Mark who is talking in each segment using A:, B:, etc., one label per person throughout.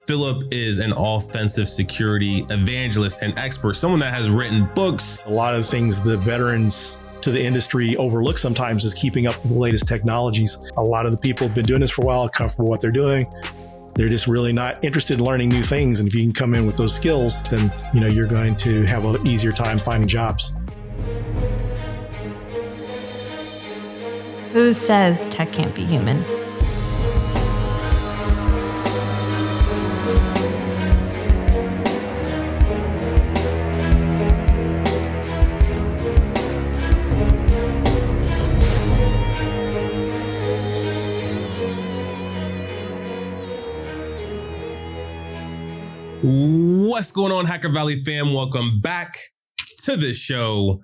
A: Phillip is an offensive security evangelist and expert, someone that has written books.
B: A lot of things the veterans to the industry overlook sometimes is keeping up with the latest technologies. A lot of the people have been doing this for a while, comfortable with what they're doing. They're just really not interested in learning new things. And if you can come in with those skills, then you're going to have an easier time finding jobs.
C: Who says tech can't be human?
A: What's going on, Hacker Valley fam? Welcome back to the show.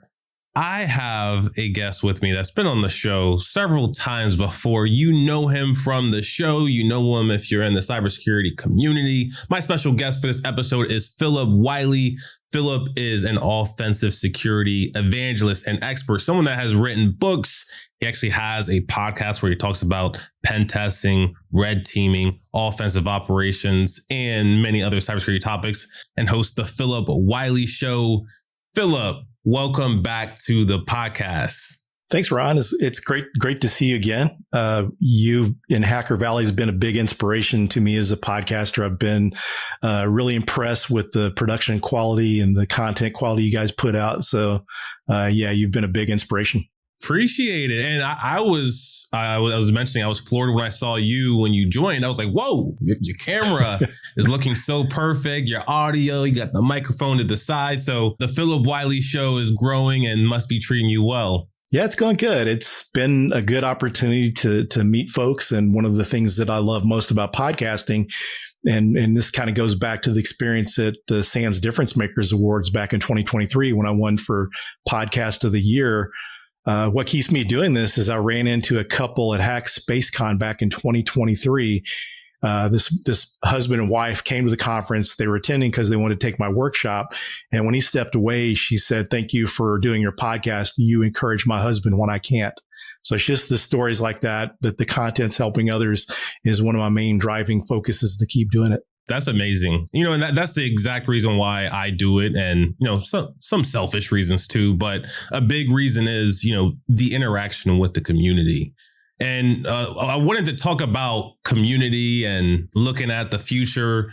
A: I have a guest with me that's been on the show several times before. You know him from the show. You know him if you're in the cybersecurity community. My special guest for this episode is Phillip Wylie. Phillip is an offensive security evangelist and expert, someone that has written books. He actually has a podcast where he talks about pen testing, red teaming, offensive operations, and many other cybersecurity topics, and hosts the Phillip Wylie Show. Phillip, welcome back to the podcast.
B: Thanks, Ron. It's great to see you again. You in Hacker Valley has been a big inspiration to me as a podcaster. I've been really impressed with the production quality and the content quality you guys put out. So, you've been a big inspiration.
A: Appreciate it. And I was mentioning I was floored when I saw you when you joined. I was like, whoa, your camera is looking so perfect. Your audio, you got the microphone to the side. So the Phillip Wylie Show is growing and must be treating you well.
B: Yeah, it's going good. It's been a good opportunity to meet folks. And one of the things that I love most about podcasting, and this kind of goes back to the experience at the SANS Difference Makers Awards back in 2023 when I won for Podcast of the Year. What keeps me doing this is I ran into a couple at Hack SpaceCon back in 2023. This husband and wife came to the conference. They were attending because they wanted to take my workshop. And when he stepped away, she said, "Thank you for doing your podcast. You encourage my husband when I can't." So it's just the stories like that the content's helping others is one of my main driving focuses to keep doing it.
A: That's amazing. And that's the exact reason why I do it. And, some selfish reasons too. But a big reason is, the interaction with the community. And I wanted to talk about community and looking at the future.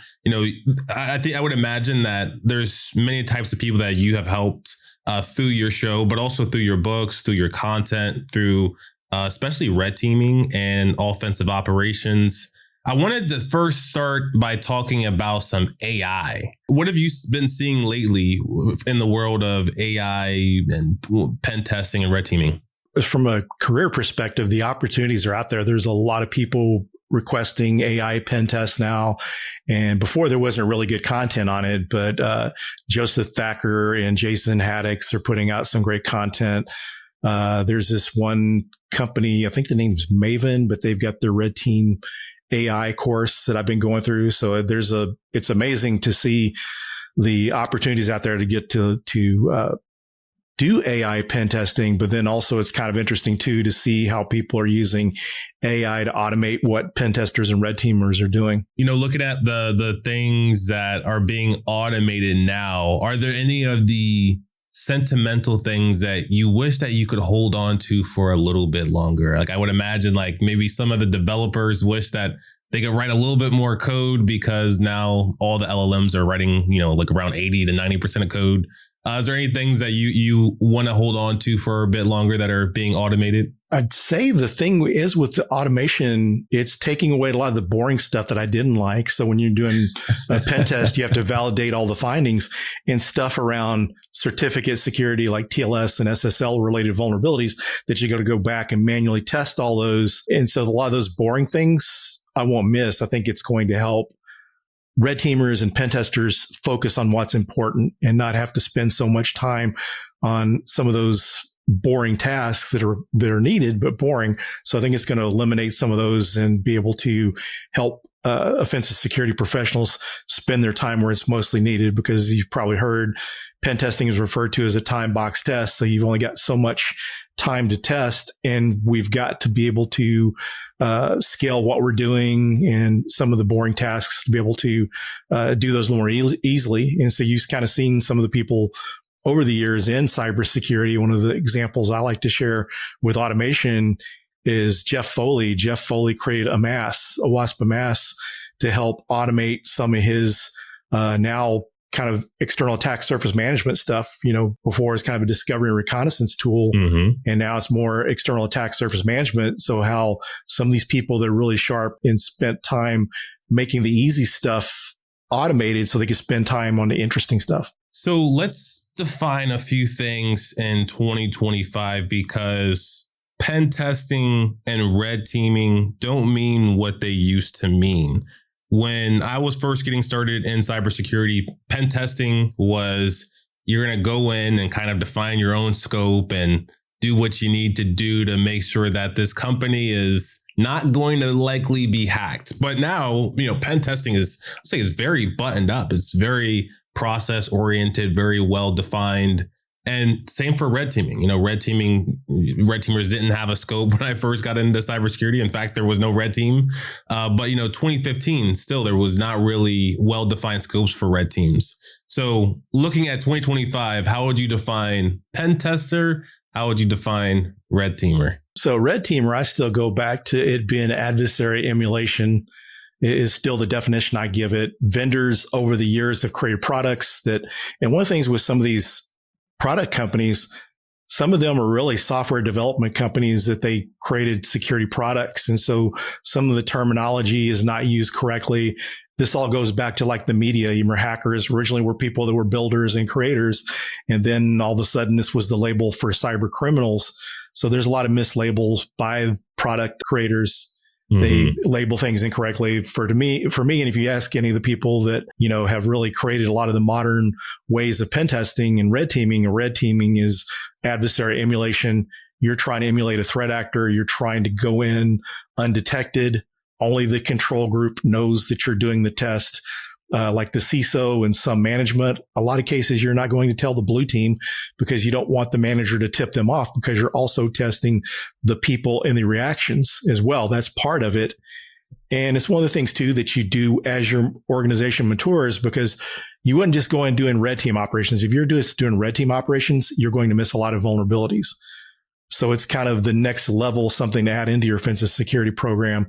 A: I think I would imagine that there's many types of people that you have helped through your show, but also through your books, through your content, through especially red teaming and offensive operations. I wanted to first start by talking about some AI. What have you been seeing lately in the world of AI and pen testing and red teaming?
B: From a career perspective, the opportunities are out there. There's a lot of people requesting AI pen tests now. And before there wasn't really good content on it, but Joseph Thacker and Jason Haddix are putting out some great content. There's this one company, I think the name's Maven, but they've got their red team AI course that I've been going through. So it's amazing to see the opportunities out there to get to do AI pen testing, but then also it's kind of interesting too to see how people are using AI to automate what pen testers and red teamers are doing.
A: Looking at the things that are being automated now, are there any of the sentimental things that you wish that you could hold on to for a little bit longer? Like I would imagine maybe some of the developers wish that they could write a little bit more code because now all the LLMs are writing, around 80 to 90% of code. Is there any things that you want to hold on to for a bit longer that are being automated?
B: I'd say the thing is with the automation, it's taking away a lot of the boring stuff that I didn't like. So when you're doing a pen test, you have to validate all the findings and stuff around certificate security like TLS and SSL related vulnerabilities that you got to go back and manually test all those. And so a lot of those boring things I won't miss. I think it's going to help red teamers and pen testers focus on what's important and not have to spend so much time on some of those boring tasks that are needed, but boring. So I think it's going to eliminate some of those and be able to help offensive security professionals spend their time where it's mostly needed, because you've probably heard pen testing is referred to as a time box test. So you've only got so much time to test, and we've got to be able to scale what we're doing and some of the boring tasks to be able to do those more easily. And so you've kind of seen some of the people over the years in cybersecurity. One of the examples I like to share with automation is Jeff Foley. Jeff Foley created a WASP mass to help automate some of his now kind of external attack surface management stuff. Before it's kind of a discovery and reconnaissance tool, and now it's more external attack surface management. So how some of these people that are really sharp and spent time making the easy stuff automated so they can spend time on the interesting stuff.
A: So let's define a few things in 2025, because pen testing and red teaming don't mean what they used to mean. When I was first getting started in cybersecurity, pen testing was you're going to go in and kind of define your own scope and do what you need to do to make sure that this company is not going to likely be hacked. But now, pen testing is very buttoned up. It's very process oriented, very well defined. And same for red teaming. Red teamers didn't have a scope when I first got into cybersecurity. In fact, there was no red team. But 2015, still, there was not really well-defined scopes for red teams. So looking at 2025, how would you define pen tester? How would you define red teamer?
B: So red teamer, I still go back to it being adversary emulation. Is still the definition I give it. Vendors over the years have created products and one of the things with some of these product companies, some of them are really software development companies that they created security products. And so some of the terminology is not used correctly. This all goes back to like the media. Remember, hackers originally were people that were builders and creators. And then all of a sudden, this was the label for cyber criminals. So there's a lot of mislabels by product creators. They label things incorrectly for me. And if you ask any of the people that, have really created a lot of the modern ways of pen testing and red teaming is adversary emulation. You're trying to emulate a threat actor. You're trying to go in undetected. Only the control group knows that you're doing the test. Like the CISO and some management, a lot of cases, you're not going to tell the blue team because you don't want the manager to tip them off, because you're also testing the people and the reactions as well. That's part of it. And it's one of the things too that you do as your organization matures, because you wouldn't just go and doing red team operations. If you're just doing red team operations, you're going to miss a lot of vulnerabilities. So it's kind of the next level, something to add into your offensive security program.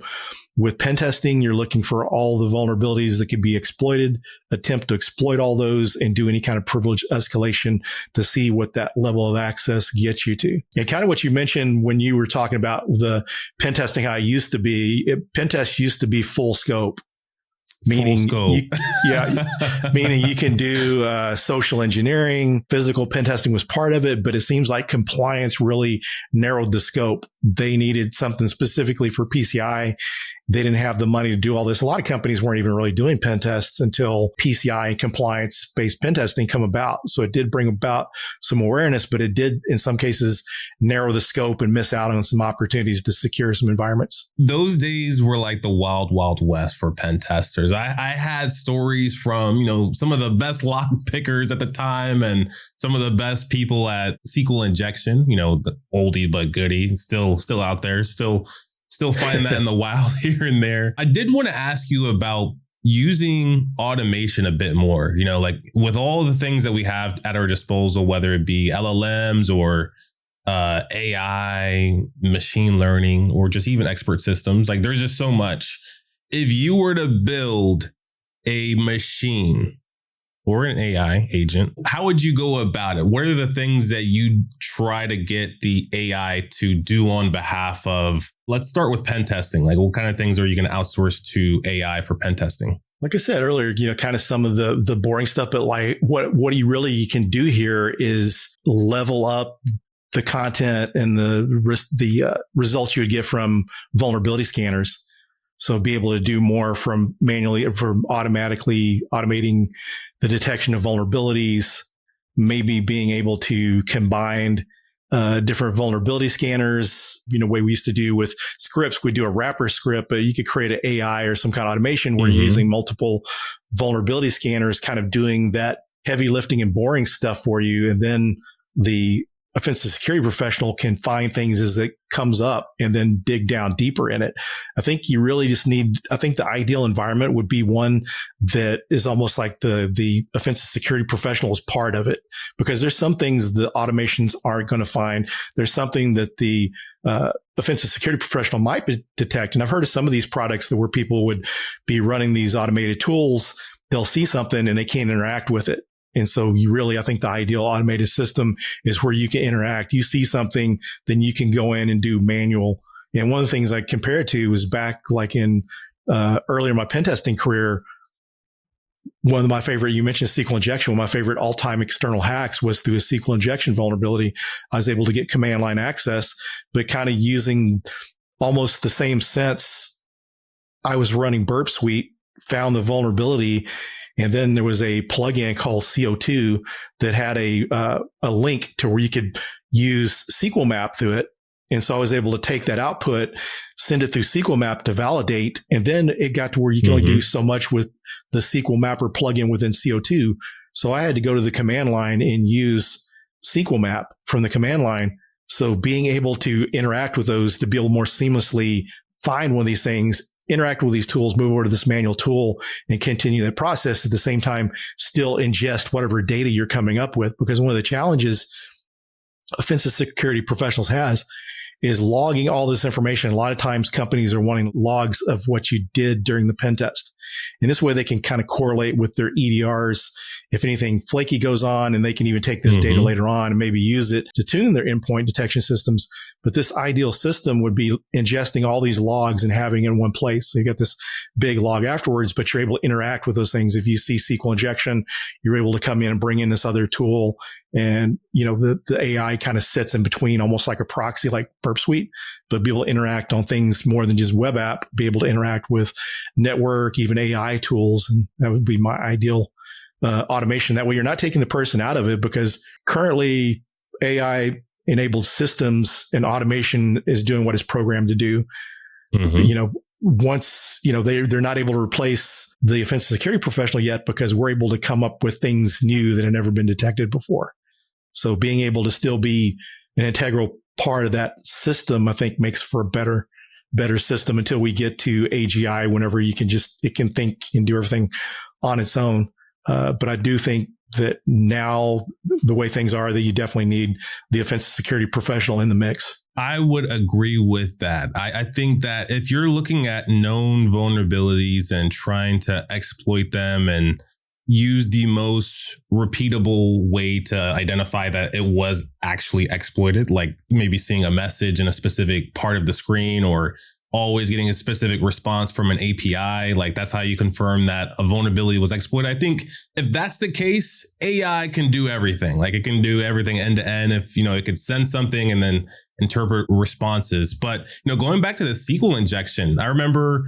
B: With pen testing, you're looking for all the vulnerabilities that could be exploited, attempt to exploit all those, and do any kind of privilege escalation to see what that level of access gets you to. And kind of what you mentioned when you were talking about the pen testing, how it used to be, pen test used to be full scope. Meaning, meaning you can do social engineering. Physical pen testing was part of it, but it seems like compliance really narrowed the scope. They needed something specifically for PCI. They didn't have the money to do all this. A lot of companies weren't even really doing pen tests until PCI and compliance-based pen testing come about. So it did bring about some awareness, but it did, in some cases, narrow the scope and miss out on some opportunities to secure some environments.
A: Those days were like the wild, wild west for pen testers. I had stories from, some of the best lock pickers at the time and some of the best people at SQL injection, the oldie but goodie, still out there, still finding that in the wild here and there. I did want to ask you about using automation a bit more, like with all the things that we have at our disposal, whether it be LLMs or AI, machine learning, or just even expert systems. Like there's just so much. If you were to build a machine or an AI agent, how would you go about it? What are the things that you try to get the AI to do on behalf of? Let's start with pen testing. Like what kind of things are you going to outsource to AI for pen testing?
B: Like I said earlier, kind of some of the boring stuff, but like what you can do here is level up the content and the results you would get from vulnerability scanners. So be able to do more from automatically automating the detection of vulnerabilities, maybe being able to combine different vulnerability scanners, way we used to do with scripts. We do a wrapper script, but you could create an AI or some kind of automation where you're using multiple vulnerability scanners, kind of doing that heavy lifting and boring stuff for you. And then the offensive security professional can find things as it comes up and then dig down deeper in it. I think you really just I think the ideal environment would be one that is almost like the offensive security professional is part of it, because there's some things the automations aren't going to find. There's something that the offensive security professional might detect. And I've heard of some of these products where people would be running these automated tools. They'll see something and they can't interact with it. And so I think the ideal automated system is where you can interact. You see something, then you can go in and do manual. And one of the things I compare it to was back like in earlier in my pen testing career, one of my favorite, you mentioned SQL injection. One of my favorite all-time external hacks was through a SQL injection vulnerability. I was able to get command line access, but kind of using almost the same sense. I was running Burp Suite, found the vulnerability, and then there was a plugin called CO2 that had a link to where you could use SQL map through it. And so I was able to take that output, send it through SQL map to validate. And then it got to where you can only do so much with the SQL mapper plugin within CO2. So I had to go to the command line and use SQL map from the command line. So being able to interact with those to be able to more seamlessly find one of these things, interact with these tools, move over to this manual tool and continue that process, at the same time, still ingest whatever data you're coming up with. Because one of the challenges offensive security professionals has is logging all this information. A lot of times companies are wanting logs of what you did during the pen test. And this way they can kind of correlate with their EDRs. If anything flaky goes on, and they can even take this data later on and maybe use it to tune their endpoint detection systems. But this ideal system would be ingesting all these logs and having in one place. So you get this big log afterwards, but you're able to interact with those things. If you see SQL injection, you're able to come in and bring in this other tool. And, the AI kind of sits in between, almost like a proxy, like Burp Suite, but be able to interact on things more than just web app, be able to interact with network, even AI tools. And that would be my ideal automation. That way you're not taking the person out of it, because currently AI enabled systems and automation is doing what it's programmed to do. Once, they're not able to replace the offensive security professional yet, because we're able to come up with things new that have never been detected before. So being able to still be an integral part of that system, I think makes for a better system until we get to AGI, whenever it can think and do everything on its own. But I do think that now, the way things are, that you definitely need the offensive security professional in the mix.
A: I would agree with that. I think that if you're looking at known vulnerabilities and trying to exploit them and use the most repeatable way to identify that it was actually exploited, like maybe seeing a message in a specific part of the screen, or always getting a specific response from an API. Like, that's how you confirm that a vulnerability was exploited. I think if that's the case, AI can do everything. Like, it can do everything end to end. If, it could send something and then interpret responses. But, going back to the SQL injection, I remember,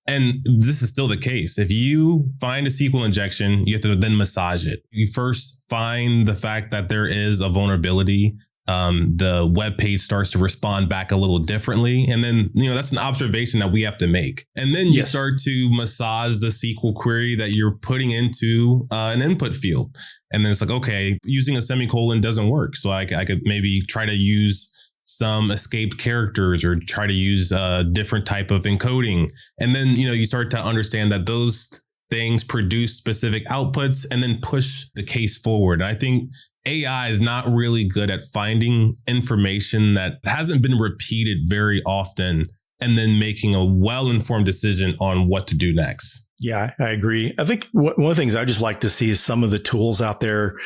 A: and this is still the case, if you find a SQL injection, you have to then massage it. You first find the fact that there is a vulnerability. The web page starts to respond back a little differently. And then, that's an observation that we have to make. And then you start to massage the SQL query that you're putting into an input field. And then it's like, okay, using a semicolon doesn't work. So I could maybe try to use some escaped characters, or try to use a different type of encoding. And then, you start to understand that those things produce specific outputs and then push the case forward. I think AI is not really good at finding information that hasn't been repeated very often and then making a well-informed decision on what to do next.
B: Yeah, I agree. I think one of the things I just like to see is some of the tools out there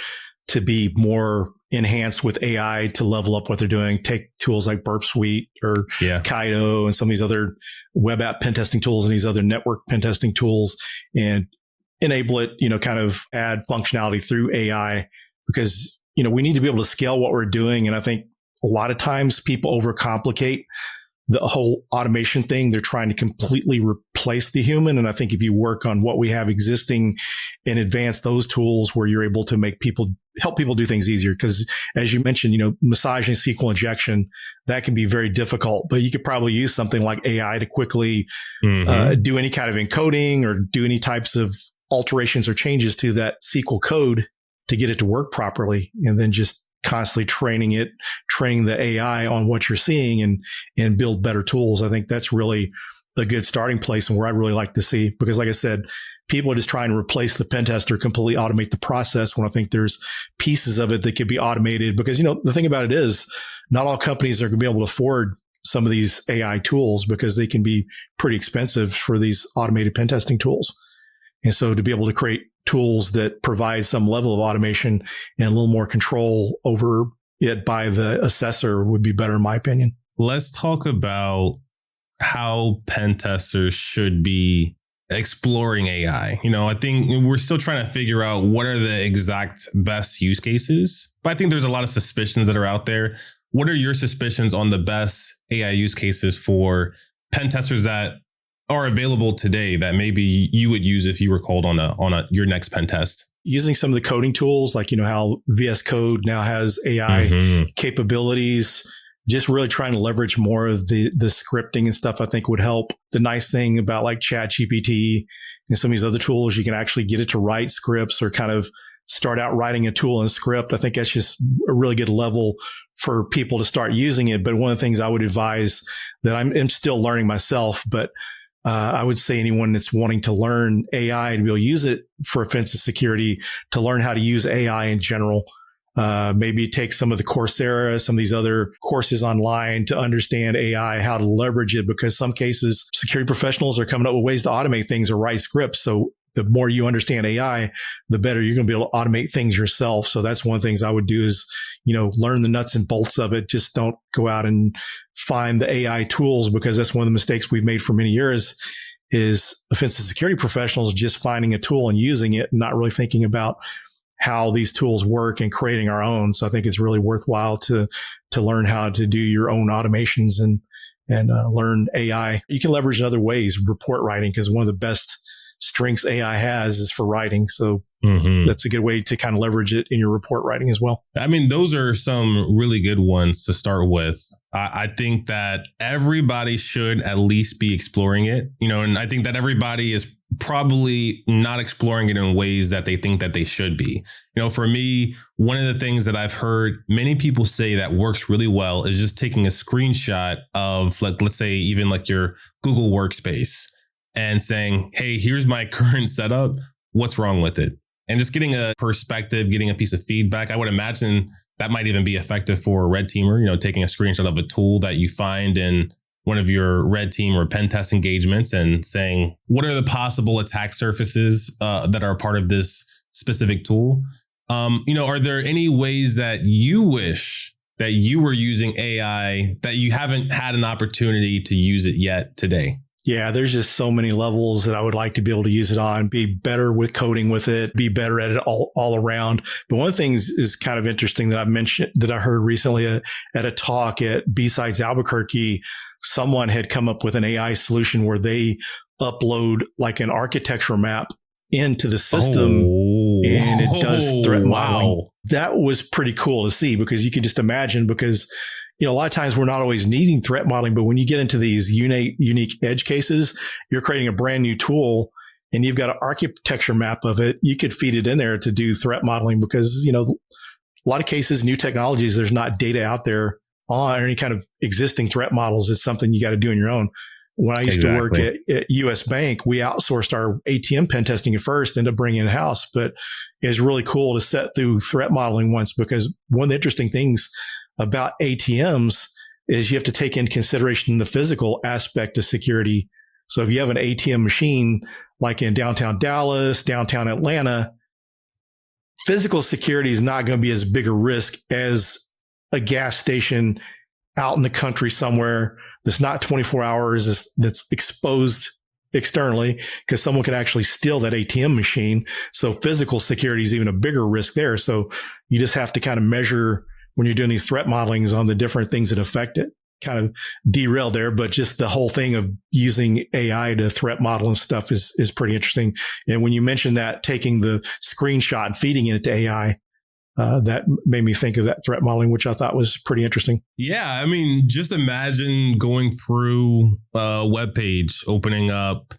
B: to be more enhanced with AI to level up what they're doing. Take tools like Burp Suite or Kaido and some of these other web app pen testing tools and these other network pen testing tools, and enable it, kind of add functionality through AI, because, we need to be able to scale what we're doing. And I think a lot of times people overcomplicate the whole automation thing. They're trying to completely replace the human. And I think if you work on what we have existing and advance those tools where you're able to make people help people do things easier. Because as you mentioned, massaging SQL injection, that can be very difficult, but you could probably use something like AI to quickly do any kind of encoding or do any types of alterations or changes to that SQL code to get it to work properly. And then just constantly training the AI on what you're seeing and build better tools. I think that's really a good starting place and where I'd really like to see, because like I said, people are just trying to replace the pen tester, completely automate the process, when I think there's pieces of it that could be automated. Because, the thing about it is not all companies are going to be able to afford some of these AI tools because they can be pretty expensive for these automated pen testing tools. And so to be able to create tools that provide some level of automation and a little more control over it by the assessor would be better, in my opinion.
A: Let's talk about how pen testers should be exploring AI. I think we're still trying to figure out what are the exact best use cases, but I think there's a lot of suspicions that are out there. What are your suspicions on the best AI use cases for pen testers that are available today that maybe you would use if you were called on your next pen test?
B: Using some of the coding tools, like, how VS Code now has AI capabilities, just really trying to leverage more of the scripting and stuff, I think would help. The nice thing about like ChatGPT and some of these other tools, you can actually get it to write scripts or kind of start out writing a tool and script. I think that's just a really good level for people to start using it. But one of the things I would advise that I'm still learning myself, but I would say anyone that's wanting to learn AI to be able to use it for offensive security, to learn how to use AI in general. Maybe take some of the Coursera, some of these other courses online to understand AI, how to leverage it, because some cases security professionals are coming up with ways to automate things or write scripts. So the more you understand AI, the better you're going to be able to automate things yourself. So that's one of the things I would do is, learn the nuts and bolts of it. Just don't go out and find the AI tools, because that's one of the mistakes we've made for many years is offensive security professionals just finding a tool and using it and not really thinking about how these tools work and creating our own. So I think it's really worthwhile to learn how to do your own automations and learn AI. You can leverage in other ways, report writing, because one of the best strengths AI has is for writing. So that's a good way to kind of leverage it in your report writing as well.
A: I mean, those are some really good ones to start with. I think that everybody should at least be exploring it, and I think that everybody is probably not exploring it in ways that they think that they should be. For me, one of the things that I've heard many people say that works really well is just taking a screenshot of, like, let's say even like your Google Workspace and saying, hey, here's my current setup. What's wrong with it? And just getting a perspective, getting a piece of feedback. I would imagine that might even be effective for a red teamer, taking a screenshot of a tool that you find in one of your red team or pen test engagements and saying, what are the possible attack surfaces that are part of this specific tool? Are there any ways that you wish that you were using AI that you haven't had an opportunity to use it yet today?
B: Yeah, there's just so many levels that I would like to be able to use it on, be better with coding with it, be better at it all around. But one of the things is kind of interesting that I mentioned, that I heard recently at a talk at B-Sides Albuquerque. Someone had come up with an AI solution where they upload like an architecture map into the system and it does threat modeling. That was pretty cool to see, because you can just imagine, because a lot of times we're not always needing threat modeling, but when you get into these unique edge cases, you're creating a brand new tool and you've got an architecture map of it. You could feed it in there to do threat modeling, because, a lot of cases, new technologies, there's not data out there on any kind of existing threat models. It's something you got to do on your own. When I used to work at US Bank, we outsourced our ATM pen testing at first, ended up bringing it in-house, but it's really cool to set through threat modeling once, because one of the interesting things about ATMs is you have to take into consideration the physical aspect of security. So if you have an ATM machine like in downtown Dallas, downtown Atlanta, physical security is not going to be as big a risk as a gas station out in the country somewhere that's not 24 hours, that's exposed externally, because someone could actually steal that ATM machine. So physical security is even a bigger risk there. So you just have to kind of measure when you're doing these threat modelings on the different things that affect it. Kind of derailed there, but just the whole thing of using AI to threat model and stuff is pretty interesting. And when you mentioned that, taking the screenshot and feeding it to AI, that made me think of that threat modeling, which I thought was pretty interesting.
A: Yeah. I mean, just imagine going through a web page, opening up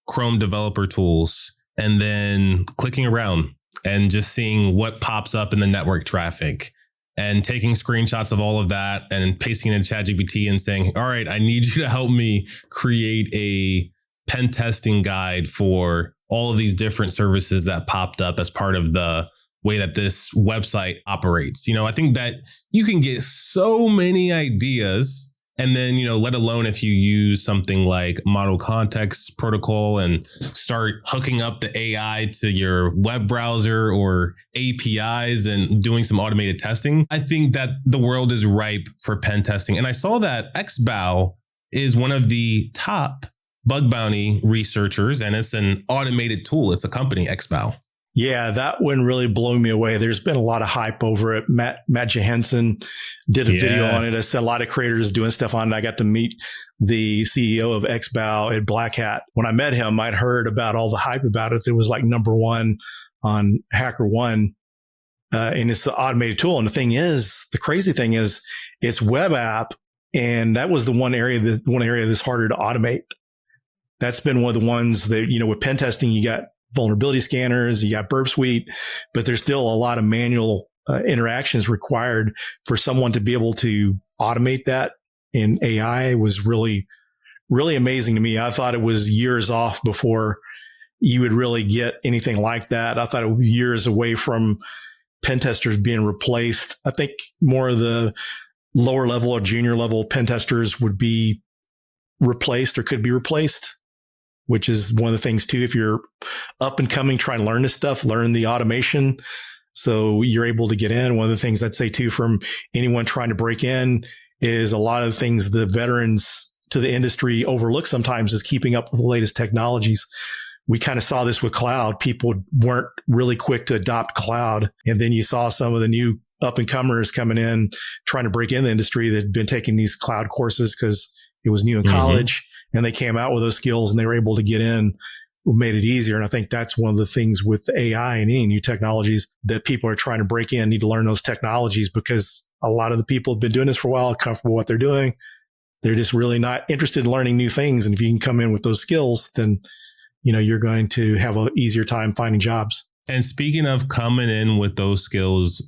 A: Chrome developer tools, and then clicking around and just seeing what pops up in the network traffic and taking screenshots of all of that and pasting it in ChatGPT and saying, all right, I need you to help me create a pen testing guide for all of these different services that popped up as part of the way that this website operates. I think that you can get so many ideas. And then, let alone if you use something like model context protocol and start hooking up the AI to your web browser or APIs and doing some automated testing, I think that the world is ripe for pen testing. And I saw that XBOW is one of the top bug bounty researchers, and it's an automated tool. It's a company, XBOW.
B: Yeah, that one really blew me away. There's been a lot of hype over it. Matt Johansson did a video on it. I said a lot of creators doing stuff on it. I got to meet the CEO of XBOW at Black Hat. When I met him, I'd heard about all the hype about it. It was like number one on HackerOne, and it's the automated tool. And the crazy thing is, it's web app, and that was the one area that's harder to automate. That's been one of the ones that, with pen testing, you got vulnerability scanners, you got Burp Suite, but there's still a lot of manual interactions required for someone to be able to automate that. And AI was really, really amazing to me. I thought it was years off before you would really get anything like that. I thought it would be years away from pen testers being replaced. I think more of the lower level or junior level pen testers would be replaced or could be replaced, which is one of the things too. If you're up and coming, trying to learn this stuff, learn the automation, so you're able to get in. One of the things I'd say too, from anyone trying to break in, is a lot of the things the veterans to the industry overlook sometimes is keeping up with the latest technologies. We kind of saw this with cloud. People weren't really quick to adopt cloud. And then you saw some of the new up and comers coming in, trying to break in the industry that had been taking these cloud courses because it was new in college. And they came out with those skills and they were able to get in, made it easier. And I think that's one of the things with the AI and any new technologies that people are trying to break in, need to learn those technologies, because a lot of the people have been doing this for a while, comfortable with what they're doing. They're just really not interested in learning new things. And if you can come in with those skills, then, you're going to have an easier time finding jobs.
A: And speaking of coming in with those skills,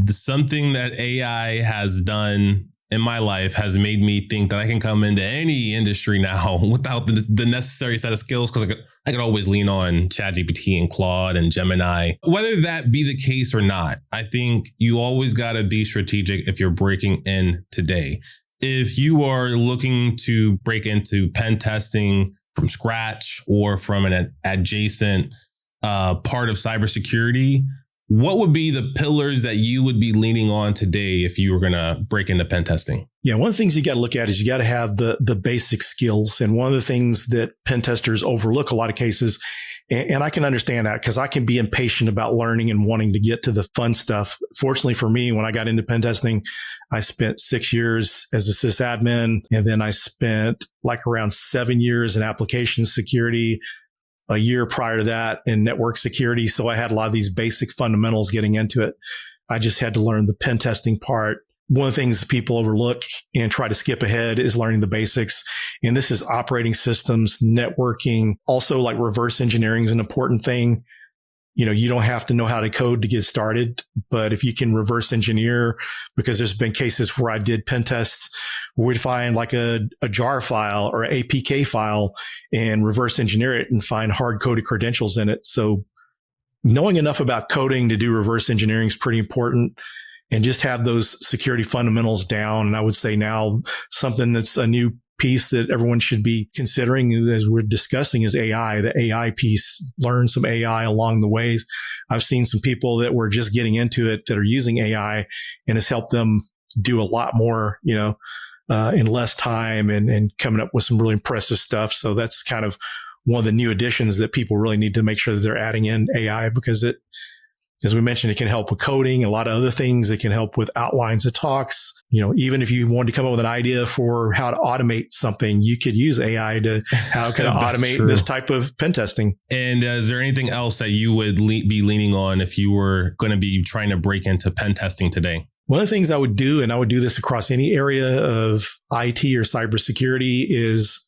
A: something that AI has done in my life has made me think that I can come into any industry now without the necessary set of skills, because I could always lean on ChatGPT and Claude and Gemini. Whether that be the case or not, I think you always got to be strategic if you're breaking in today. If you are looking to break into pen testing from scratch or from an adjacent part of cybersecurity, what would be the pillars that you would be leaning on today if you were going to break into pen testing?
B: Yeah, one of the things you got to look at is you got to have the basic skills. And one of the things that pen testers overlook a lot of cases, and I can understand that because I can be impatient about learning and wanting to get to the fun stuff. Fortunately for me, when I got into pen testing, I spent 6 years as a sysadmin, and then I spent like around 7 years in application security, a year prior to that in network security. So I had a lot of these basic fundamentals getting into it. I just had to learn the pen testing part. One of the things people overlook and try to skip ahead is learning the basics. And this is operating systems, networking. Also, like reverse engineering is an important thing. You don't have to know how to code to get started, but if you can reverse engineer, because there's been cases where I did pen tests where we'd find like a jar file or APK file and reverse engineer it and find hard coded credentials in it. So knowing enough about coding to do reverse engineering is pretty important, and just have those security fundamentals down. And I would say now something that's a new piece that everyone should be considering as we're discussing is AI, the AI piece. Learn some AI along the way. I've seen some people that were just getting into it that are using AI, and it's helped them do a lot more, in less time and coming up with some really impressive stuff. So that's kind of one of the new additions that people really need to make sure that they're adding in AI, because As we mentioned, it can help with coding, a lot of other things. It can help with outlines of talks. Even if you wanted to come up with an idea for how to automate something, you could use AI to how can I automate this type of pen testing.
A: And is there anything else that you would be leaning on if you were going to be trying to break into pen testing today?
B: One of the things I would do, and I would do this across any area of IT or cybersecurity, is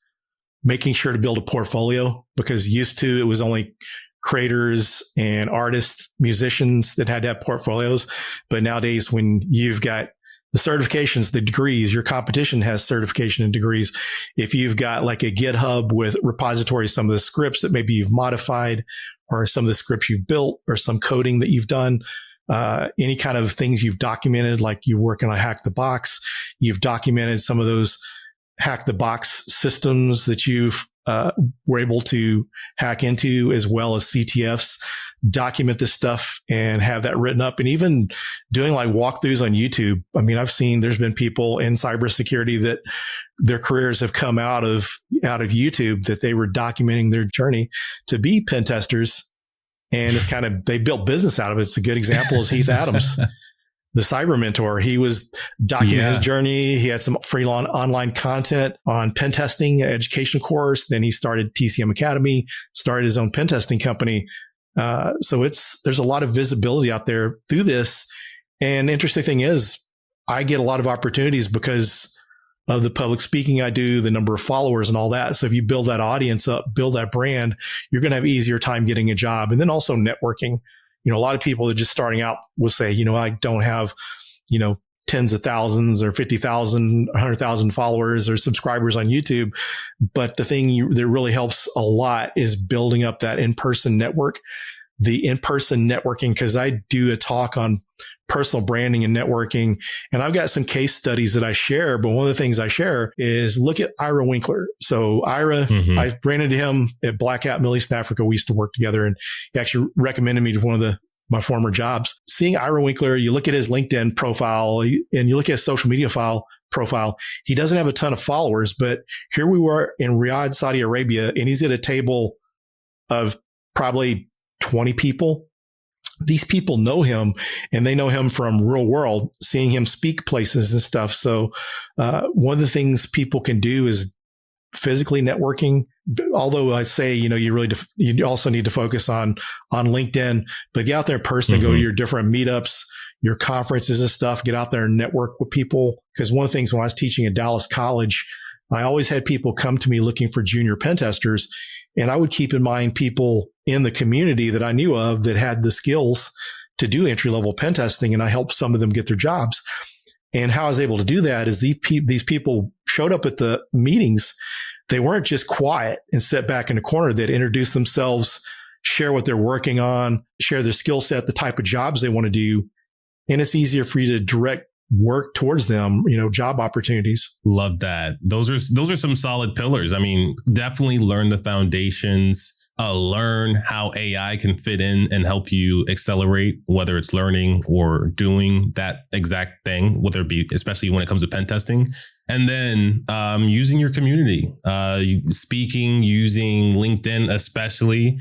B: making sure to build a portfolio, because used to it was only creators and artists, musicians that had to have portfolios. But nowadays, when you've got the certifications, the degrees, your competition has certification and degrees. If you've got like a GitHub with repositories, some of the scripts that maybe you've modified, or some of the scripts you've built, or some coding that you've done, any kind of things you've documented, like you're working on Hack the Box, you've documented some of those Hack the Box systems that you've were able to hack into, as well as CTFs. Document this stuff and have that written up, and even doing like walkthroughs on YouTube. I mean, I've seen there's been people in cybersecurity that their careers have come out of YouTube, that they were documenting their journey to be pen testers, and it's kind of, they built business out of it. It's a good example is Heath Adams, the cyber mentor. He was documenting his journey. He had some free online content on pen testing education course. Then he started TCM Academy, started his own pen testing company. So there's a lot of visibility out there through this. And the interesting thing is, I get a lot of opportunities because of the public speaking I do, the number of followers and all that. So if you build that audience up, build that brand, you're going to have easier time getting a job. And then also networking. A lot of people that are just starting out will say, I don't have, tens of thousands or 50,000, 100,000 followers or subscribers on YouTube. But the thing that really helps a lot is building up that in-person network, the in-person networking, because I do a talk on personal branding and networking, and I've got some case studies that I share. But one of the things I share is look at Ira Winkler. So Ira, I ran into him at Blackout Middle East and Africa. We used to work together, and he actually recommended me to one of my former jobs. Seeing Ira Winkler, you look at his LinkedIn profile and you look at his social media profile, he doesn't have a ton of followers, but here we were in Riyadh, Saudi Arabia, and he's at a table of probably 20 people. These people know him, and they know him from real world, seeing him speak places and stuff. So one of the things people can do is physically networking. Although I'd say, you also need to focus on LinkedIn, but get out there in person, go to your different meetups, your conferences and stuff, get out there and network with people. Because one of the things when I was teaching at Dallas College, I always had people come to me looking for junior pen testers. And I would keep in mind people in the community that I knew of that had the skills to do entry-level pen testing. And I helped some of them get their jobs. And how I was able to do that is these people showed up at the meetings. They weren't just quiet and sit back in a corner. They'd introduce themselves, share what they're working on, share their skill set, the type of jobs they want to do. And it's easier for you to direct work towards them, job opportunities.
A: Love that. Those are some solid pillars. I mean, definitely learn the foundations, learn how AI can fit in and help you accelerate, whether it's learning or doing that exact thing, whether it be, especially when it comes to pen testing. And then using your community, speaking, using LinkedIn, especially.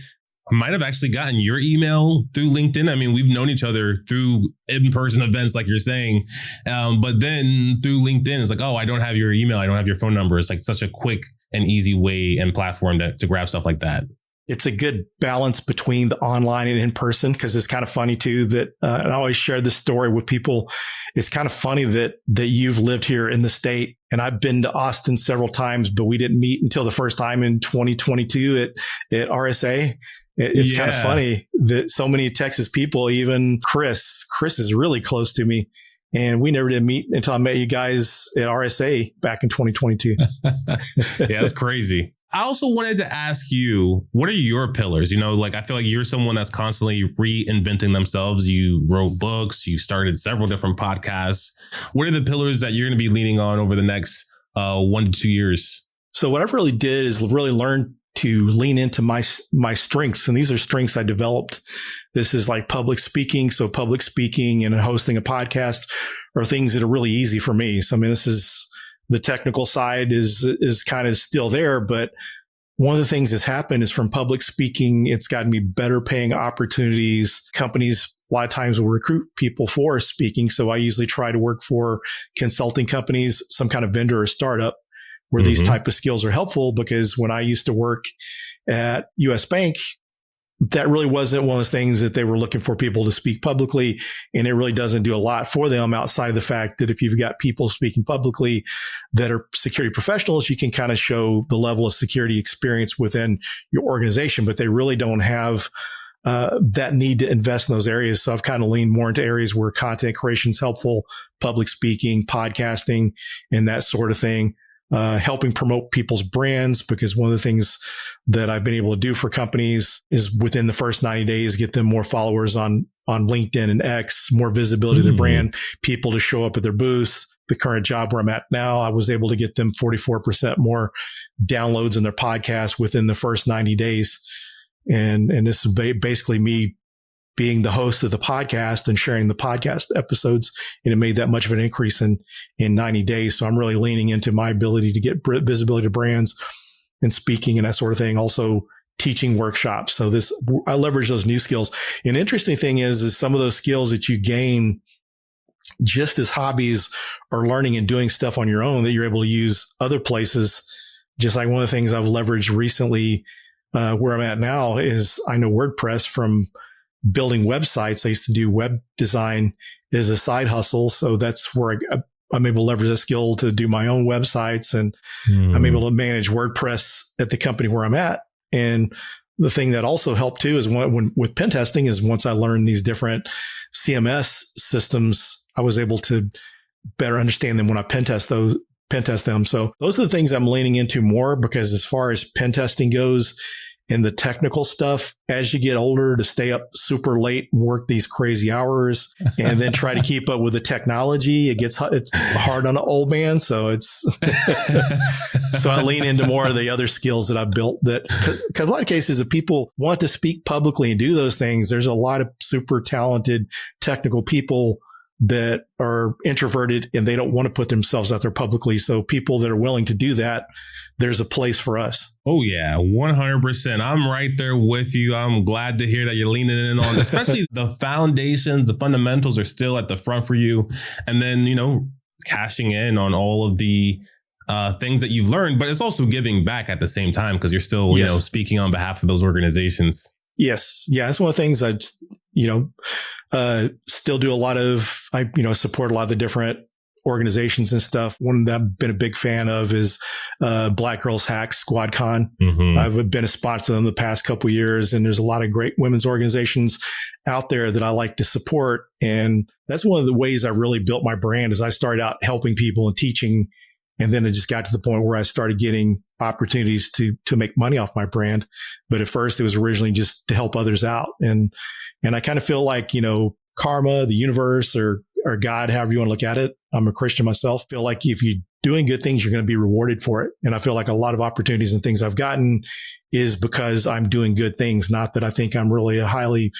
A: I might have actually gotten your email through LinkedIn. I mean, we've known each other through in-person events, like you're saying. But then through LinkedIn, it's like, oh, I don't have your email. I don't have your phone number. It's like such a quick and easy way and platform to grab stuff like that.
B: It's a good balance between the online and in person, because it's kind of funny too that, and I always share this story with people. It's kind of funny that you've lived here in the state, and I've been to Austin several times, but we didn't meet until the first time in 2022 at RSA. It's kind of funny that so many Texas people, even Chris is really close to me, and we never did meet until I met you guys at RSA back in 2022.
A: Yeah, that's crazy. I also wanted to ask you, what are your pillars? I feel like you're someone that's constantly reinventing themselves. You wrote books, you started several different podcasts. What are the pillars that you're going to be leaning on over the next 1 to 2 years? So
B: what I've really did is really learn to lean into my strengths. And these are strengths I developed. This is like public speaking. So public speaking and hosting a podcast are things that are really easy for me. So, I mean, this is the technical side is kind of still there, but one of the things that's happened is from public speaking, it's gotten me better paying opportunities. Companies a lot of times we'll recruit people for speaking. So I usually try to work for consulting companies, some kind of vendor or startup where these type of skills are helpful, because when I used to work at US Bank, that really wasn't one of those things that they were looking for people to speak publicly. And it really doesn't do a lot for them outside of the fact that if you've got people speaking publicly that are security professionals, you can kind of show the level of security experience within your organization, but they really don't have that need to invest in those areas. So I've kind of leaned more into areas where content creation is helpful, public speaking, podcasting, and that sort of thing. Helping promote people's brands, because one of the things that I've been able to do for companies is within the first 90 days, get them more followers on LinkedIn and X, more visibility to their brand, people to show up at their booths. The current job where I'm at now, I was able to get them 44% more downloads in their podcast within the first 90 days. And this is basically me being the host of the podcast and sharing the podcast episodes. And it made that much of an increase in 90 days. So I'm really leaning into my ability to get visibility to brands and speaking and that sort of thing. Also teaching workshops. So I leverage those new skills. An interesting thing is some of those skills that you gain just as hobbies or learning and doing stuff on your own that you're able to use other places. Just like one of the things I've leveraged recently, where I'm at now, is I know WordPress from building websites. I used to do web design as a side hustle. So that's where I'm able to leverage that skill to do my own websites, and I'm able to manage WordPress at the company where I'm at. And the thing that also helped too is when with pen testing is once I learned these different CMS systems, I was able to better understand them when I pen test them. So those are the things I'm leaning into more, because as far as pen testing goes, and the technical stuff, as you get older, to stay up super late and work these crazy hours and then try to keep up with the technology, it's hard on an old man. So so I lean into more of the other skills that I've built, that because a lot of cases, if people want to speak publicly and do those things, there's a lot of super talented technical people that are introverted and they don't want to put themselves out there publicly. So people that are willing to do that, there's a place for us.
A: Oh yeah, 100%. I'm right there with you. I'm glad to hear that you're leaning in on, especially the foundations, the fundamentals are still at the front for you. And then, cashing in on all of the things that you've learned, but it's also giving back at the same time, because you're still, speaking on behalf of those organizations.
B: Yes. Yeah. That's one of the things I just, still do a lot of, I support a lot of the different organizations and stuff. One that I've been a big fan of is Black Girls Hack SquadCon. I've been a sponsor of them the past couple of years, and there's a lot of great women's organizations out there that I like to support. And that's one of the ways I really built my brand, is I started out helping people and teaching. And then it just got to the point where I started getting opportunities to make money off my brand. But at first it was originally just to help others out. And I kind of feel like, karma, the universe, or God, however you want to look at it. I'm a Christian myself. Feel like if you're doing good things, you're going to be rewarded for it. And I feel like a lot of opportunities and things I've gotten is because I'm doing good things. Not that I think I'm really a highly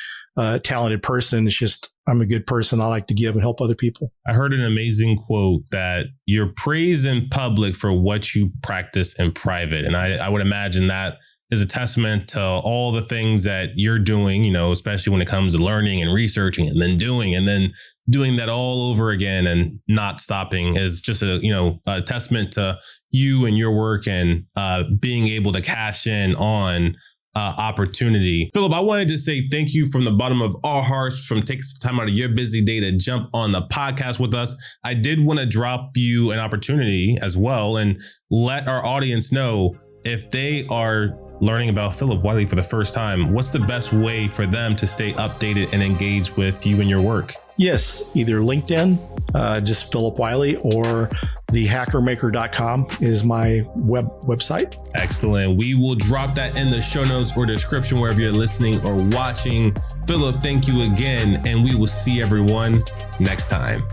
B: talented person. It's just, I'm a good person. I like to give and help other people.
A: I heard an amazing quote that you're praised in public for what you practice in private. And I would imagine that is a testament to all the things that you're doing, especially when it comes to learning and researching and then doing that all over again and not stopping, is just a testament to you and your work and being able to cash in on opportunity. Phillip, I wanted to say thank you from the bottom of our hearts from taking some time out of your busy day to jump on the podcast with us. I did want to drop you an opportunity as well and let our audience know, if they are learning about Phillip Wylie for the first time, what's the best way for them to stay updated and engaged with you and your work?
B: Yes, either LinkedIn, just Phillip Wylie, or thehackermaker.com is my website.
A: Excellent. We will drop that in the show notes or description wherever you're listening or watching. Phillip, thank you again, and we will see everyone next time.